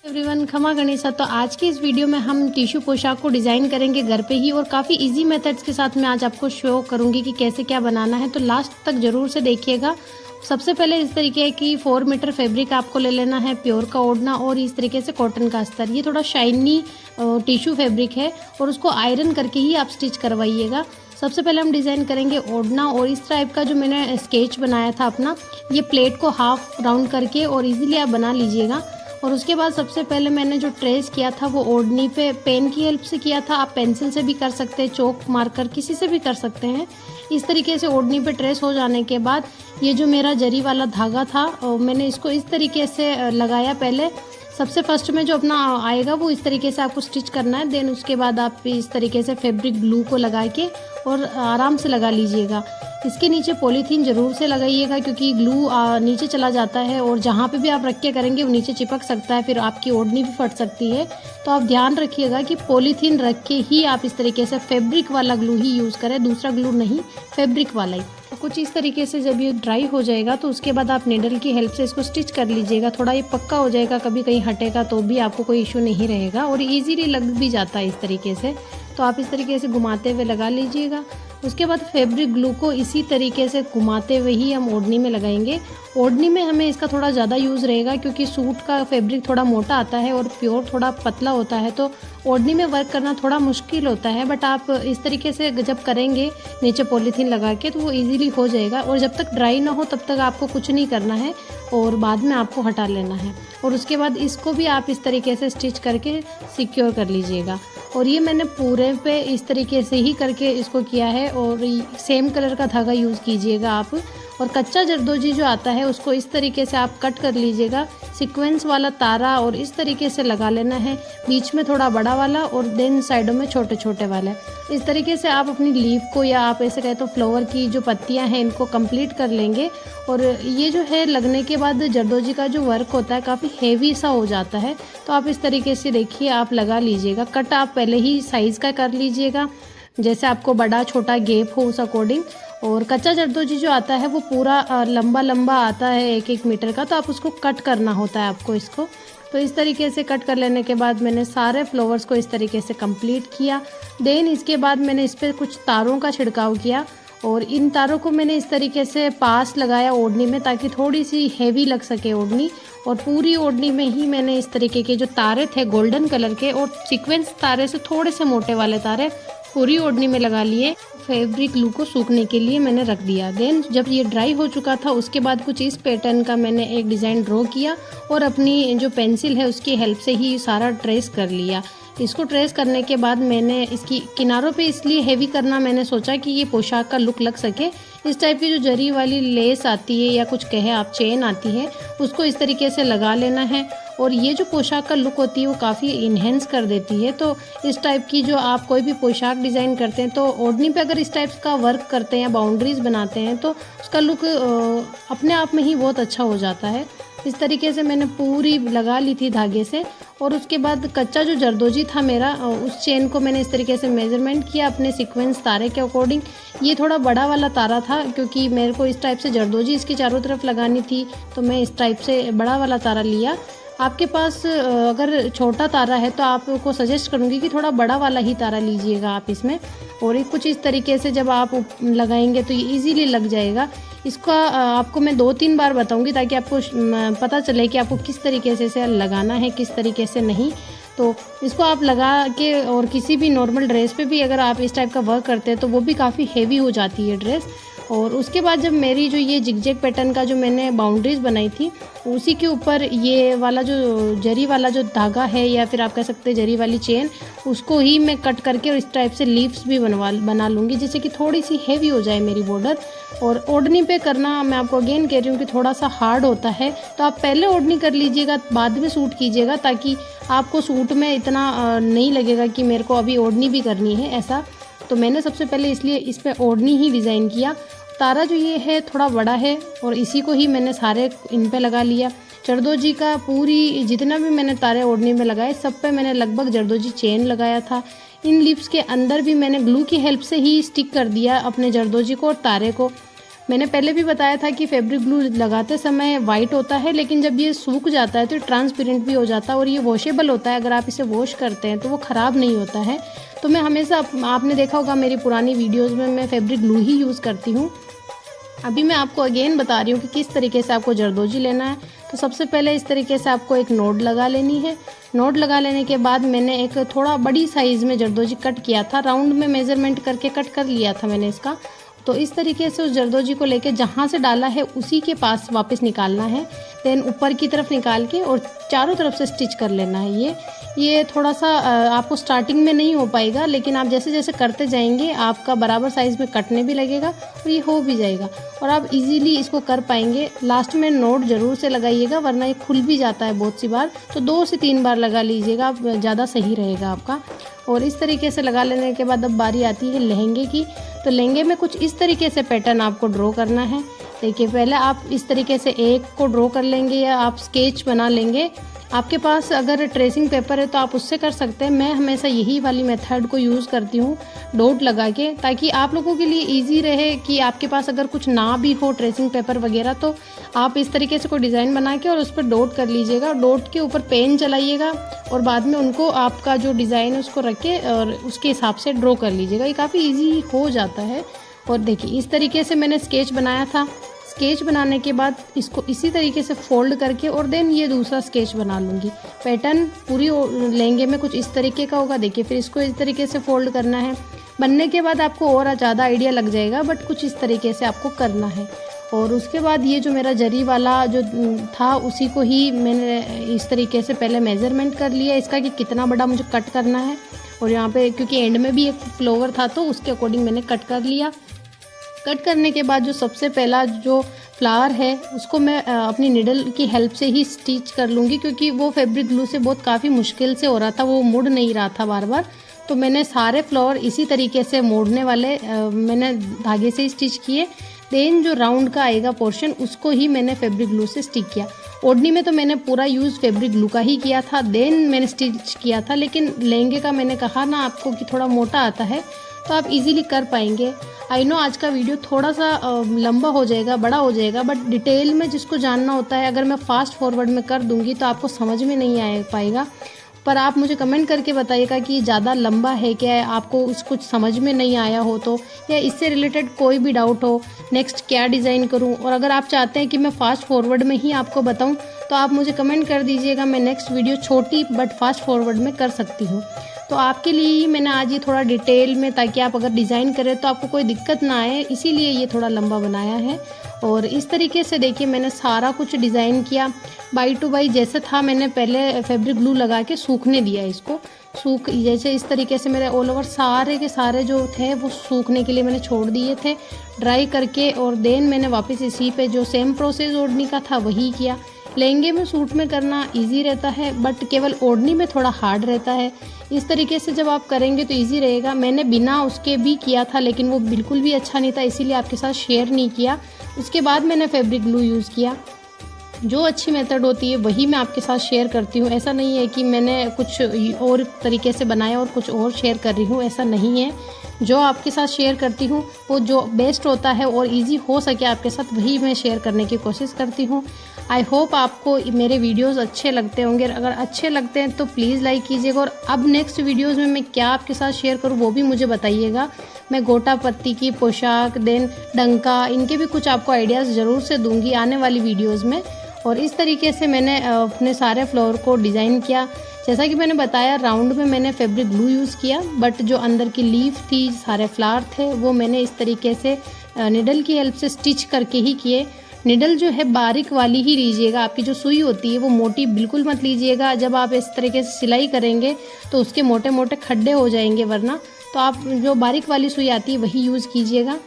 Everyone, खमा गणेशा। तो आज की इस वीडियो में हम टिश्यू पोशाक को डिज़ाइन करेंगे घर पे ही और काफ़ी इजी मेथड्स के साथ मैं आज आपको शो करूंगी कि कैसे क्या बनाना है। तो लास्ट तक ज़रूर से देखिएगा। सबसे पहले इस तरीके की 4 मीटर फैब्रिक आपको ले लेना है, प्योर का ओढ़ना और इस तरीके से कॉटन का अस्तर। ये थोड़ा शाइनी टिश्यू फैब्रिक है और उसको आयरन करके ही आप स्टिच करवाइएगा। सबसे पहले हम डिज़ाइन करेंगे ओढ़ना और इस टाइप का जो मैंने स्केच बनाया था अपना, ये प्लेट को हाफ राउंड करके और इजीली आप बना लीजिएगा। और उसके बाद सबसे पहले मैंने जो ट्रेस किया था वो ओढ़नी पे पेन की हेल्प से किया था। आप पेंसिल से भी कर सकते हैं, चौक मार्कर किसी से भी कर सकते हैं। इस तरीके से ओढ़नी पे ट्रेस हो जाने के बाद ये जो मेरा जरी वाला धागा था मैंने इसको इस तरीके से लगाया। पहले सबसे फर्स्ट में जो अपना आएगा वो इस तरीके से आपको स्टिच करना है। देन उसके बाद आप इस तरीके से फैब्रिक ग्लू को लगा के और आराम से लगा लीजिएगा। इसके नीचे पॉलीथीन ज़रूर से लगाइएगा क्योंकि ग्लू नीचे चला जाता है और जहाँ पे भी आप रख के करेंगे वो नीचे चिपक सकता है, फिर आपकी ओढ़नी भी फट सकती है। तो आप ध्यान रखिएगा कि पॉलीथीन रख के ही आप इस तरीके से फैब्रिक वाला ग्लू ही यूज़ करें, दूसरा ग्लू नहीं, फैब्रिक वाला ही। तो कुछ इस तरीके से जब ये ड्राई हो जाएगा तो उसके बाद आप नीडल की हेल्प से इसको स्टिच कर लीजिएगा। थोड़ा ये पक्का हो जाएगा, कभी कहीं हटेगा तो भी आपको कोई इशू नहीं रहेगा और इजीली लग भी जाता है इस तरीके से। तो आप इस तरीके से घुमाते हुए लगा लीजिएगा। उसके बाद फैब्रिक ग्लू को इसी तरीके से घुमाते हुए ही हम ओढ़नी में लगाएंगे। ओढ़नी में हमें इसका थोड़ा ज़्यादा यूज़ रहेगा क्योंकि सूट का फैब्रिक थोड़ा मोटा आता है और प्योर थोड़ा पतला होता है, तो ओढ़नी में वर्क करना थोड़ा मुश्किल होता है। बट आप इस तरीके से जब करेंगे नीचे पॉलीथीन लगा के तो वो इजीली हो जाएगा। और जब तक ड्राई ना हो तब तक आपको कुछ नहीं करना है और बाद में आपको हटा लेना है। और उसके बाद इसको भी आप इस तरीके से स्टिच करके सिक्योर कर लीजिएगा। और ये मैंने पूरे पे इस तरीके से ही करके इसको किया है और सेम कलर का धागा यूज़ कीजिएगा आप। और कच्चा जरदोजी जो आता है उसको इस तरीके से आप कट कर लीजिएगा, सीक्वेंस वाला तारा और इस तरीके से लगा लेना है। बीच में थोड़ा बड़ा वाला और देन साइडों में छोटे छोटे वाले। इस तरीके से आप अपनी लीफ को या आप ऐसे कहें तो फ्लावर की जो पत्तियां हैं इनको कंप्लीट कर लेंगे। और ये जो है लगने के बाद जरदोजी का जो वर्क होता है काफ़ी हेवी सा हो जाता है। तो आप इस तरीके से देखिए आप लगा लीजिएगा। कट आप पहले ही साइज़ का कर लीजिएगा, जैसे आपको बड़ा छोटा गैप हो उस अकॉर्डिंग। और कच्चा जरदोजी जो आता है वो पूरा लंबा लंबा आता है 1-1 मीटर का, तो आप उसको कट करना होता है आपको इसको। तो इस तरीके से कट कर लेने के बाद मैंने सारे फ्लावर्स को इस तरीके से कंप्लीट किया। देन इसके बाद मैंने इस पर कुछ तारों का छिड़काव किया और इन तारों को मैंने इस तरीके से पास लगाया ओढ़नी में ताकि थोड़ी सी हैवी लग सके ओढ़नी। और पूरी ओढ़नी में ही मैंने इस तरीके के जो तारे थे गोल्डन कलर के और सीक्वेंस तारे से थोड़े से मोटे वाले तारे पूरी ओढ़नी में लगा लिए। फैब्रिक ग्लू को सूखने के लिए मैंने रख दिया। देन जब ये ड्राई हो चुका था उसके बाद कुछ इस पैटर्न का मैंने एक डिज़ाइन ड्रॉ किया और अपनी जो पेंसिल है उसकी हेल्प से ही सारा ट्रेस कर लिया। इसको ट्रेस करने के बाद मैंने इसकी किनारों पे इसलिए हेवी करना मैंने सोचा कि ये पोशाक का लुक लग सके। इस टाइप की जो जरी वाली लेस आती है या कुछ कहे आप चेन आती है उसको इस तरीके से लगा लेना है और ये जो पोशाक का लुक होती है वो काफ़ी इन्हेंस कर देती है। तो इस टाइप की जो आप कोई भी पोशाक डिज़ाइन करते हैं तो ओढ़नी पे अगर इस टाइप का वर्क करते हैं या बाउंड्रीज बनाते हैं तो उसका लुक अपने आप में ही बहुत अच्छा हो जाता है। इस तरीके से मैंने पूरी लगा ली थी धागे से। और उसके बाद कच्चा जो जरदोजी था मेरा उस चेन को मैंने इस तरीके से मेजरमेंट किया अपने सीक्वेंस तारे के अकॉर्डिंग। ये थोड़ा बड़ा वाला तारा था क्योंकि मेरे को इस टाइप से जरदोजी इसकी चारों तरफ लगानी थी, तो मैं इस टाइप से बड़ा वाला तारा लिया। आपके पास अगर छोटा तारा है तो आपको सजेस्ट करूँगी कि थोड़ा बड़ा वाला ही तारा लीजिएगा आप इसमें। और कुछ इस तरीके से जब आप लगाएंगे तो ये इजीली लग जाएगा। इसका आपको मैं 2-3 बार बताऊंगी ताकि आपको पता चले कि आपको किस तरीके से इसे लगाना है, किस तरीके से नहीं। तो इसको आप लगा के और किसी भी नॉर्मल ड्रेस पे भी अगर आप इस टाइप का वर्क करते हैं तो वो भी काफ़ी हेवी हो जाती है ड्रेस। और उसके बाद जब मेरी जो ये जिगजैग पैटर्न का जो मैंने बाउंड्रीज बनाई थी उसी के ऊपर ये वाला जो जरी वाला जो धागा है या फिर आप कह सकते हैं जरी वाली चेन, उसको ही मैं कट करके और इस टाइप से लीव्स भी बना लूँगी जिससे कि थोड़ी सी हेवी हो जाए मेरी बॉर्डर। और ओढ़नी पे करना मैं आपको अगेन कह रही हूँ कि थोड़ा सा हार्ड होता है, तो आप पहले ओढ़नी कर लीजिएगा बाद में सूट कीजिएगा ताकि आपको सूट में इतना नहीं लगेगा कि मेरे को अभी ओढ़नी भी करनी है ऐसा। तो मैंने सबसे पहले इसलिए इस पे ओढ़नी ही डिज़ाइन किया। तारा जो ये है थोड़ा बड़ा है और इसी को ही मैंने सारे इन पे लगा लिया। जरदोजी का पूरी जितना भी मैंने तारे ओढ़नी में लगाए सब पे मैंने लगभग जरदोजी चेन लगाया था। इन लिप्स के अंदर भी मैंने ग्लू की हेल्प से ही स्टिक कर दिया अपने जरदोजी को और तारे को। मैंने पहले भी बताया था कि फैब्रिक ग्लू लगाते समय वाइट होता है, लेकिन जब ये सूख जाता है तो ट्रांसपेरेंट भी हो जाता है और ये वॉशेबल होता है। अगर आप इसे वॉश करते हैं तो वो ख़राब नहीं होता है। तो मैं हमेशा, आपने देखा होगा मेरी पुरानी वीडियोज़ में, मैं फैब्रिक ग्लू ही यूज़ करती हूँ। अभी मैं आपको अगेन बता रही हूँ कि किस तरीके से आपको जरदोजी लेना है। तो सबसे पहले इस तरीके से आपको एक नोट लगा लेनी है। नोट लगा लेने के बाद मैंने एक थोड़ा बड़ी साइज़ में जरदोजी कट किया था, राउंड में मेज़रमेंट करके कट कर लिया था मैंने इसका। तो इस तरीके से उस जरदोजी को लेके जहाँ से डाला है उसी के पास वापस निकालना है। देन ऊपर की तरफ निकाल के और चारों तरफ से स्टिच कर लेना है। ये थोड़ा सा आपको स्टार्टिंग में नहीं हो पाएगा, लेकिन आप जैसे जैसे करते जाएंगे आपका बराबर साइज़ में कटने भी लगेगा और ये हो भी जाएगा और आप इजीली इसको कर पाएंगे। लास्ट में नोट ज़रूर से लगाइएगा, वरना ये खुल भी जाता है बहुत सी बार। तो 2 से 3 बार लगा लीजिएगा, ज़्यादा सही रहेगा आपका। और इस तरीके से लगा लेने के बाद अब बारी आती है लहंगे की। तो लहंगे में कुछ इस तरीके से पैटर्न आपको ड्रॉ करना है। देखिए, पहले आप इस तरीके से एक को ड्रॉ कर लेंगे या आप स्केच बना लेंगे। आपके पास अगर ट्रेसिंग पेपर है तो आप उससे कर सकते हैं। मैं हमेशा यही वाली मेथड को यूज़ करती हूँ, डॉट लगा के, ताकि आप लोगों के लिए इजी रहे कि आपके पास अगर कुछ ना भी हो ट्रेसिंग पेपर वगैरह, तो आप इस तरीके से कोई डिज़ाइन बना के और उस पर डॉट कर लीजिएगा। डॉट के ऊपर पेन चलाइएगा और बाद में उनको आपका जो डिज़ाइन है उसको रख के और उसके हिसाब से ड्रॉ कर लीजिएगा। ये काफ़ी ईजी हो जाता है। और देखिए, इस तरीके से मैंने स्केच बनाया था। स्केच बनाने के बाद इसको इसी तरीके से फोल्ड करके और देन ये दूसरा स्केच बना लूँगी। पैटर्न पूरी लहंगे में कुछ इस तरीके का होगा। देखिए, फिर इसको इस तरीके से फोल्ड करना है। बनने के बाद आपको और ज़्यादा आइडिया लग जाएगा, बट कुछ इस तरीके से आपको करना है। और उसके बाद ये जो मेरा जरी वाला जो था उसी को ही मैंने इस तरीके से पहले मेज़रमेंट कर लिया इसका कि कितना बड़ा मुझे कट करना है। और यहाँ पे क्योंकि एंड में भी एक फ्लावर था तो उसके अकॉर्डिंग मैंने कट कर लिया। कट करने के बाद जो सबसे पहला जो फ्लावर है उसको मैं अपनी निडल की हेल्प से ही स्टिच कर लूँगी, क्योंकि वो फैब्रिक ग्लू से बहुत काफ़ी मुश्किल से हो रहा था, वो मुड़ नहीं रहा था बार बार। तो मैंने सारे फ्लावर इसी तरीके से मोड़ने वाले मैंने धागे से ही स्टिच किए। देन जो राउंड का आएगा पोर्शन उसको ही मैंने फैब्रिक ग्लू से स्टिक किया। ओढ़नी में तो मैंने पूरा यूज़ फैब्रिक ग्लू का ही किया था, देन मैंने स्टिच किया था। लेकिन लहंगे का मैंने कहा ना आपको कि थोड़ा मोटा आता है, तो आप इजीली कर पाएंगे। आई नो आज का वीडियो थोड़ा सा लंबा हो जाएगा, बड़ा हो जाएगा, बट डिटेल में जिसको जानना होता है, अगर मैं फास्ट फॉरवर्ड में कर दूंगी तो आपको समझ में नहीं आ पाएगा। पर आप मुझे कमेंट करके बताइएगा कि ज़्यादा लंबा है क्या, आपको कुछ समझ में नहीं आया हो तो, या इससे रिलेटेड कोई भी डाउट हो, नेक्स्ट क्या डिज़ाइन करूं। और अगर आप चाहते हैं कि मैं फ़ास्ट फॉरवर्ड में ही आपको बताऊं तो आप मुझे कमेंट कर दीजिएगा, मैं नेक्स्ट वीडियो छोटी बट फास्ट फॉरवर्ड में कर सकती हूँ। तो आपके लिए ही मैंने आज ये थोड़ा डिटेल में, ताकि आप अगर डिज़ाइन करें तो आपको कोई दिक्कत ना आए, इसीलिए ये थोड़ा लंबा बनाया है। और इस तरीके से देखिए मैंने सारा कुछ डिज़ाइन किया बाई टू बाई। जैसे था मैंने पहले फैब्रिक ग्लू लगा के सूखने दिया इसको। सूख जैसे इस तरीके से मेरे ऑल ओवर सारे के सारे जो थे वो सूखने के लिए मैंने छोड़ दिए थे ड्राई करके। और देन मैंने वापस इसी पे जो सेम प्रोसेस ओढ़नी का था वही किया। लहंगे में सूट में करना इजी रहता है, बट केवल ओढ़नी में थोड़ा हार्ड रहता है। इस तरीके से जब आप करेंगे तो इजी रहेगा। मैंने बिना उसके भी किया था, लेकिन वो बिल्कुल भी अच्छा नहीं था, इसीलिए आपके साथ शेयर नहीं किया। उसके बाद मैंने फैब्रिक ग्लू यूज़ किया। जो अच्छी मेथड होती है वही मैं आपके साथ शेयर करती हूँ। ऐसा नहीं है कि मैंने कुछ और तरीके से बनाया और कुछ और शेयर कर रही हूँ, ऐसा नहीं है। जो आपके साथ शेयर करती हूँ वो जो बेस्ट होता है और इजी हो सके आपके साथ, वही मैं शेयर करने की कोशिश करती हूँ। आई होप आपको मेरे वीडियोस अच्छे लगते होंगे। अगर अच्छे लगते हैं तो प्लीज़ लाइक कीजिएगा। और अब नेक्स्ट वीडियोस में मैं क्या आपके साथ शेयर करूँ वो भी मुझे बताइएगा। मैं गोटा पत्ती की पोशाक, देन डंका, इनके भी कुछ आपको आइडियाज़ ज़रूर से दूंगी आने वाली वीडियोज़ में। और इस तरीके से मैंने अपने सारे फ्लावर को डिज़ाइन किया। जैसा कि मैंने बताया, राउंड में मैंने फैब्रिक ग्लू यूज़ किया, बट जो अंदर की लीफ थी, सारे फ्लावर थे, वो मैंने इस तरीके से निडल की हेल्प से स्टिच करके ही किए। निडल जो है बारीक वाली ही लीजिएगा, आपकी जो सुई होती है वो मोटी बिल्कुल मत लीजिएगा। जब आप इस तरीके से सिलाई करेंगे तो उसके मोटे मोटे खड्डे हो जाएंगे, वरना तो आप जो बारीक वाली सुई आती है वही यूज़ कीजिएगा।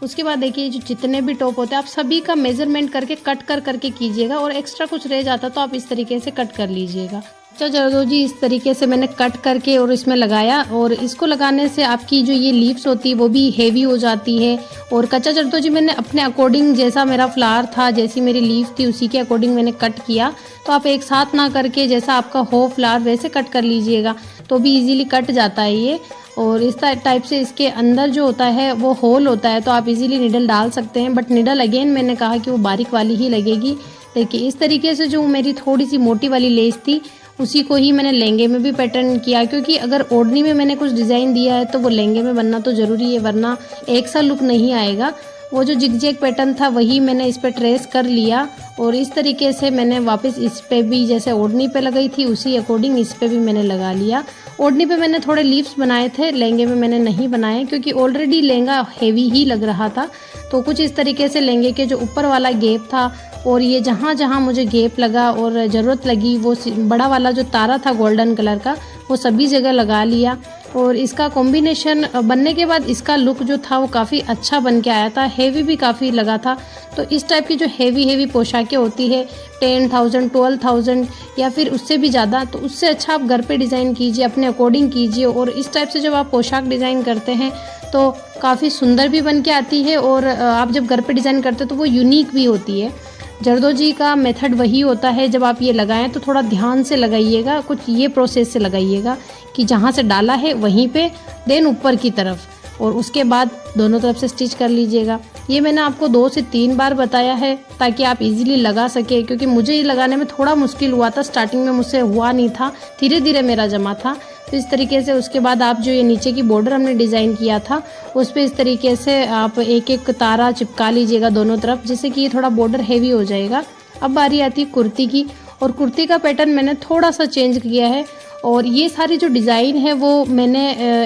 उसके बाद देखिए जो जितने भी टॉप होते हैं आप सभी का मेज़रमेंट करके कट करके कीजिएगा। और एक्स्ट्रा कुछ रह जाता तो आप इस तरीके से कट कर लीजिएगा। कच्चा जरदोजी इस तरीके से मैंने कट करके और इसमें लगाया। और इसको लगाने से आपकी जो ये लीव्स होती है वो भी हेवी हो जाती है। और कच्चा जरदोजी मैंने अपने अकॉर्डिंग, जैसा मेरा फ्लावर था, जैसी मेरी लीफ थी, उसी के अकॉर्डिंग मैंने कट किया। तो आप एक साथ ना करके जैसा आपका हो फ्लावर वैसे कट कर लीजिएगा, तो भी इजीली कट जाता है ये। और इस टाइप से इसके अंदर जो होता है वो होल होता है, तो आप इजीली नीडल डाल सकते हैं, बट नीडल अगेन मैंने कहा कि वो बारीक वाली ही लगेगी। देखिए इस तरीके से जो मेरी थोड़ी सी मोटी वाली लेस थी उसी को ही मैंने लहंगे में भी पैटर्न किया, क्योंकि अगर ओढ़नी में मैंने कुछ डिज़ाइन दिया है तो वो लहंगे में बनना तो ज़रूरी है, वरना एक सा लुक नहीं आएगा। वो जो जिग-जैग पैटर्न था वही मैंने इस पर ट्रेस कर लिया और इस तरीके से मैंने वापस इस पे भी जैसे ओढ़नी पे लगाई थी उसी अकॉर्डिंग इस पे भी मैंने लगा लिया। ओढ़नी पे मैंने थोड़े लीव्स बनाए थे, लहंगे में मैंने नहीं बनाए क्योंकि ऑलरेडी लहंगा हेवी ही लग रहा था। तो कुछ इस तरीके से लहंगे के जो ऊपर वाला गैप था और ये जहाँ जहाँ मुझे गैप लगा और ज़रूरत लगी वो बड़ा वाला जो तारा था गोल्डन कलर का वो सभी जगह लगा लिया। और इसका कॉम्बिनेशन बनने के बाद इसका लुक जो था वो काफ़ी अच्छा बन के आया था, हेवी भी काफ़ी लगा था। तो इस टाइप की जो हेवी पोशाकें होती है 10,000 12,000 या फिर उससे भी ज़्यादा, तो उससे अच्छा आप घर पे डिज़ाइन कीजिए, अपने अकॉर्डिंग कीजिए। और इस टाइप से जब आप पोशाक डिज़ाइन करते हैं तो काफ़ी सुंदर भी बन के आती है और आप जब घर पे डिज़ाइन करते हैं तो वो यूनिक भी होती है। जरदोजी का मेथड वही होता है, जब आप ये लगाएं तो थोड़ा ध्यान से लगाइएगा, कुछ ये प्रोसेस से लगाइएगा कि जहाँ से डाला है वहीं पे देन ऊपर की तरफ और उसके बाद दोनों तरफ से स्टिच कर लीजिएगा। ये मैंने आपको 2 से 3 बार बताया है ताकि आप इजीली लगा सके, क्योंकि मुझे ये लगाने में थोड़ा मुश्किल हुआ था, स्टार्टिंग में मुझसे हुआ नहीं था, धीरे धीरे मेरा जमा था। तो इस तरीके से उसके बाद आप जो ये नीचे की बॉर्डर हमने डिज़ाइन किया था उस पर इस तरीके से आप एक एक तारा चिपका लीजिएगा दोनों तरफ, जिससे कि ये थोड़ा बॉर्डर हेवी हो जाएगा। अब बारी आती है कुर्ती की, और कुर्ती का पैटर्न मैंने थोड़ा सा चेंज किया है। और ये सारी जो डिज़ाइन है वो मैंने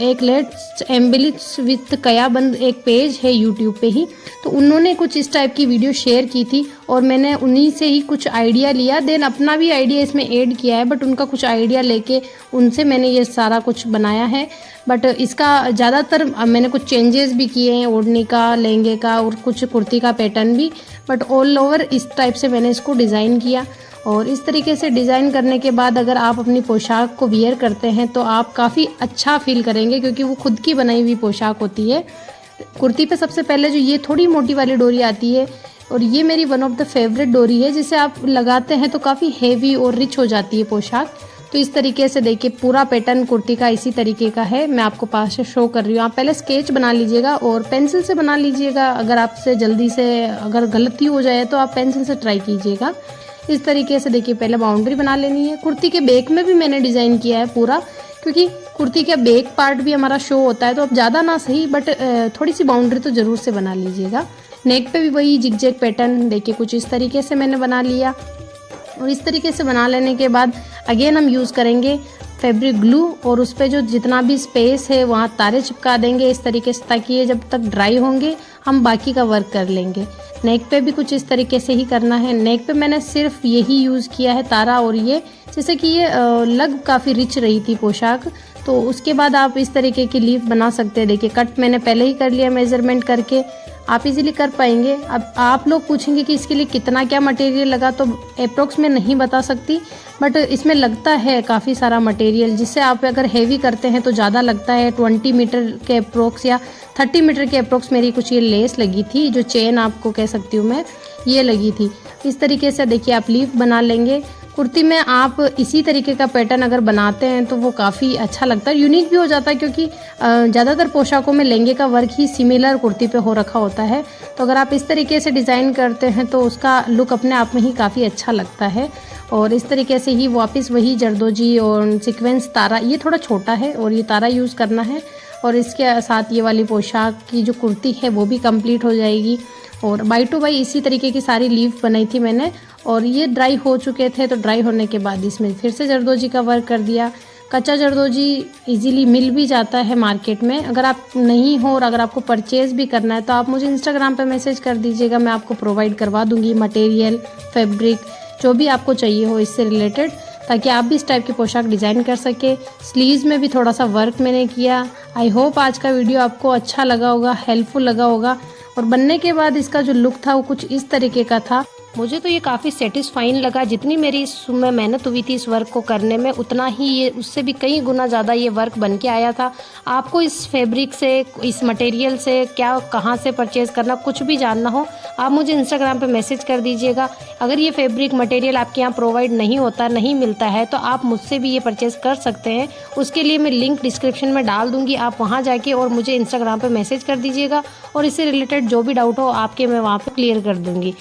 एक लेट्स एम्बिलिश विथ कयाबंद एक पेज है यूट्यूब पे ही, तो उन्होंने कुछ इस टाइप की वीडियो शेयर की थी और मैंने उन्हीं से ही कुछ आइडिया लिया, देन अपना भी आइडिया इसमें ऐड किया है, बट उनका कुछ आइडिया लेके उनसे मैंने ये सारा कुछ बनाया है। बट इसका ज़्यादातर मैंने कुछ चेंजेस भी किए हैं, ओढ़नी का, लहंगे का और कुछ कुर्ती का पैटर्न भी, बट ऑल ओवर इस टाइप से मैंने इसको डिज़ाइन किया। और इस तरीके से डिज़ाइन करने के बाद अगर आप अपनी पोशाक को वियर करते हैं तो आप काफ़ी अच्छा फील करेंगे, क्योंकि वो खुद की बनाई हुई पोशाक होती है। कुर्ती पे सबसे पहले जो ये थोड़ी मोटी वाली डोरी आती है और ये मेरी वन ऑफ द फेवरेट डोरी है, जिसे आप लगाते हैं तो काफ़ी हेवी और रिच हो जाती है पोशाक। तो इस तरीके से देखिए पूरा पैटर्न कुर्ती का इसी तरीके का है, मैं आपको पास से शो कर रही हूँ। आप पहले स्केच बना लीजिएगा और पेंसिल से बना लीजिएगा, अगर आपसे जल्दी से अगर गलती हो जाए तो आप पेंसिल से ट्राई कीजिएगा। इस तरीके से देखिए पहले बाउंड्री बना लेनी है। कुर्ती के बैक में भी मैंने डिज़ाइन किया है पूरा, क्योंकि कुर्ती का बैक पार्ट भी हमारा शो होता है, तो अब ज़्यादा ना सही बट थोड़ी सी बाउंड्री तो ज़रूर से बना लीजिएगा। नेक पे भी वही जिग-जैग पैटर्न देखिए कुछ इस तरीके से मैंने बना लिया। और इस तरीके से बना लेने के बाद अगेन हम यूज़ करेंगे फैब्रिक ग्लू और उस पर जो जितना भी स्पेस है वहाँ तारे चिपका देंगे इस तरीके से, ताकि ये जब तक ड्राई होंगे हम बाकी का वर्क कर लेंगे। नेक पे भी कुछ इस तरीके से ही करना है। नेक पे मैंने सिर्फ यही यूज़ किया है तारा और ये, जैसे कि ये लग काफ़ी रिच रही थी पोशाक। तो उसके बाद आप इस तरीके की लीफ बना सकते हैं। देखिए कट मैंने पहले ही कर लिया मेज़रमेंट करके, आप इजीली कर पाएंगे। अब आप लोग पूछेंगे कि इसके लिए कितना क्या मटेरियल लगा, तो अप्रोक्स में नहीं बता सकती, बट इसमें लगता है काफ़ी सारा मटेरियल, जिससे आप अगर हेवी करते हैं तो ज़्यादा लगता है। 20 मीटर के अप्रोक्स या 30 मीटर के अप्रोक्स मेरी कुछ ये लेस लगी थी, जो चेन आपको कह सकती हूँ मैं, ये लगी थी। इस तरीके से देखिए आप लीफ बना लेंगे। कुर्ती में आप इसी तरीके का पैटर्न अगर बनाते हैं तो वो काफ़ी अच्छा लगता है, यूनिक भी हो जाता है, क्योंकि ज़्यादातर पोशाकों में लहंगे का वर्क ही सिमिलर कुर्ती पे हो रखा होता है। तो अगर आप इस तरीके से डिज़ाइन करते हैं तो उसका लुक अपने आप में ही काफ़ी अच्छा लगता है। और इस तरीके से ही वापस वही जरदोजी और सीक्वेंस तारा, ये थोड़ा छोटा है और ये तारा यूज़ करना है। और इसके साथ ये वाली पोशाक की जो कुर्ती है वो भी कंप्लीट हो जाएगी। और बाई टू बाई इसी तरीके की सारी लीफ बनाई थी मैंने, और ये ड्राई हो चुके थे, तो ड्राई होने के बाद इसमें फिर से जरदोजी का वर्क कर दिया। कच्चा जरदोजी इजीली मिल भी जाता है मार्केट में, अगर आप नहीं हो और अगर आपको परचेज़ भी करना है तो आप मुझे इंस्टाग्राम पे मैसेज कर दीजिएगा, मैं आपको प्रोवाइड करवा दूँगी मटेरियल, फैब्रिक, जो भी आपको चाहिए हो इससे रिलेटेड, ताकि आप भी इस टाइप की पोशाक डिज़ाइन कर सके। स्लीव्स में भी थोड़ा सा वर्क मैंने किया। आई होप आज का वीडियो आपको अच्छा लगा होगा, हेल्पफुल लगा होगा। और बनने के बाद इसका जो लुक था वो कुछ इस तरीके का था। मुझे तो ये काफ़ी सेटिस्फाइंग लगा। जितनी मेरी इसमें मेहनत हुई थी इस वर्क को करने में, उतना ही ये उससे भी कई गुना ज़्यादा ये वर्क बन के आया था। आपको इस फैब्रिक से, इस मटेरियल से क्या कहाँ से परचेज़ करना, कुछ भी जानना हो, आप मुझे इंस्टाग्राम पे मैसेज कर दीजिएगा। अगर ये फैब्रिक मटेरियल आपके यहाँ प्रोवाइड नहीं होता, नहीं मिलता है, तो आप मुझसे भी ये परचेज़ कर सकते हैं। उसके लिए मैं लिंक डिस्क्रिप्शन में डाल दूँगी, आप वहाँ जाके और मुझे इंस्टाग्राम पर मैसेज कर दीजिएगा और इससे रिलेटेड जो भी डाउट हो आपके, मैं वहाँ पर क्लियर कर दूँगी।